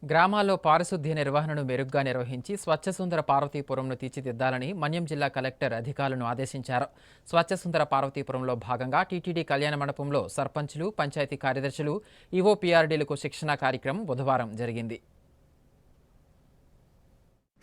గ్రామాల్లో పారిశుద్ధ్య నిర్వహణను మెరుగ్గా నిర్వహించి స్వచ్ఛసుందర పార్వతీపురంను తీర్చిదిద్దాలని మన్యం జిల్లా కలెక్టర్ అధికారులను ఆదేశించారు. స్వచ్ఛసుందర పార్వతీపురంలో భాగంగా టీటీడీ కళ్యాణ మండపంలో సర్పంచులు, పంచాయతీ కార్యదర్శులు, ఈవోపీఆర్డీలకు శిక్షణా కార్యక్రమం బుధవారం జరిగింది.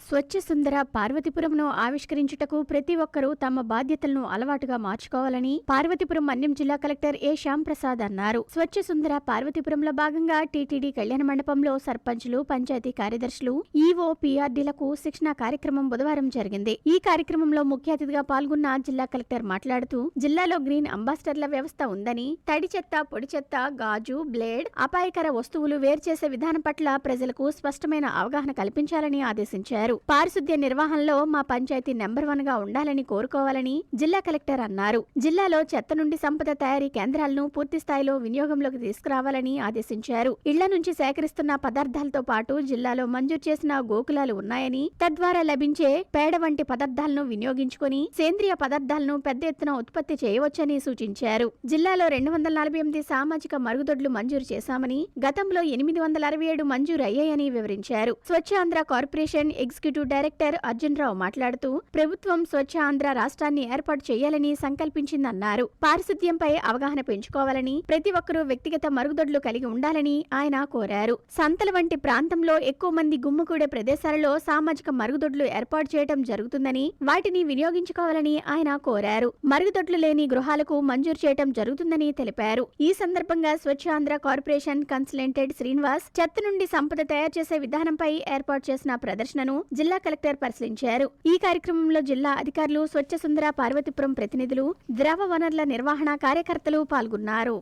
స్వచ్ఛ సుందర పార్వతీపురంను ఆవిష్కరించుటకు ప్రతి ఒక్కరూ తమ బాధ్యతలను అలవాటుగా మార్చుకోవాలని పార్వతీపురం మన్యం జిల్లా కలెక్టర్ ఏ శ్యాంప్రసాద్ అన్నారు. స్వచ్ఛ సుందర పార్వతీపురంలో భాగంగా టీటీడీ కళ్యాణ మండపంలో సర్పంచులు, పంచాయతీ కార్యదర్శులు, ఈవో పీఆర్డీలకు శిక్షణా కార్యక్రమం బుధవారం జరిగింది. ఈ కార్యక్రమంలో ముఖ్య అతిథిగా పాల్గొన్న జిల్లా కలెక్టర్ మాట్లాడుతూ, జిల్లాలో గ్రీన్ అంబాసిడర్ల వ్యవస్థ ఉందని, తడి చెత్త, పొడి చెత్త, గాజు, బ్లేడ్, అపాయకర వస్తువులు వేరు చేసే విధానం పట్ల ప్రజలకు స్పష్టమైన అవగాహన కల్పించాలని ఆదేశించారు. పారిశుద్ధ్య నిర్వహణలో మా పంచాయతీ నెంబర్ 1 గా ఉండాలని కోరుకోవాలని జిల్లా కలెక్టర్ అన్నారు. జిల్లాలో చెత్త నుండి సంపద తయారీ కేంద్రాలను పూర్తి స్థాయిలో వినియోగంలోకి తీసుకురావాలని ఆదేశించారు. ఇళ్ల నుంచి సేకరిస్తున్న పదార్థాలతో పాటు జిల్లాలో మంజూరు చేసిన గోకులాలు ఉన్నాయని, తద్వారా లభించే పేడ వంటి పదార్థాలను వినియోగించుకుని సేంద్రియ పదార్థాలను పెద్ద ఎత్తున ఉత్పత్తి చేయవచ్చని సూచించారు. జిల్లాలో 248 సామాజిక మరుగుదొడ్లు మంజూరు చేశామని, గతంలో 867 మంజూరు అయ్యాయని వివరించారు. Swachh Andhra corporation executive director Arjun Rao మాట్లాడుతూ, ప్రభుత్వం స్వచ్ఛ ఆంధ్ర రాష్ట్రాన్ని ఏర్పాటు చేయాలని సంకల్పించిందన్నారు. పారిశుద్ధ్యంపై అవగాహన పెంచుకోవాలని, ప్రతి ఒక్కరూ వ్యక్తిగత మరుగుదొడ్లు కలిగి ఉండాలని ఆయన కోరారు. సంతల వంటి ప్రాంతంలో ఎక్కువ మంది గుమ్ముకూడే ప్రదేశాలలో సామాజిక మరుగుదొడ్లు ఏర్పాటు చేయడం జరుగుతుందని, వాటిని వినియోగించుకోవాలని ఆయన కోరారు. మరుగుదొడ్లు లేని గృహాలకు మంజూరు చేయడం జరుగుతుందని తెలిపారు. ఈ సందర్భంగా స్వచ్ఛ ఆంధ్ర కార్పొరేషన్ కన్సల్టెంట్ శ్రీనివాస్ చెత్త నుండి సంపద తయారు చేసే విధానంపై ఏర్పాటు చేసిన ప్రదర్శనను జిల్లా కలెక్టర్ పరిశీలించారు. ఈ కార్యక్రమంలో జిల్లా అధికారులు, స్వచ్ఛ సుందర పార్వతీపురం ప్రతినిధులు, ద్రవ వనరుల నిర్వహణ కార్యకర్తలు పాల్గొన్నారు.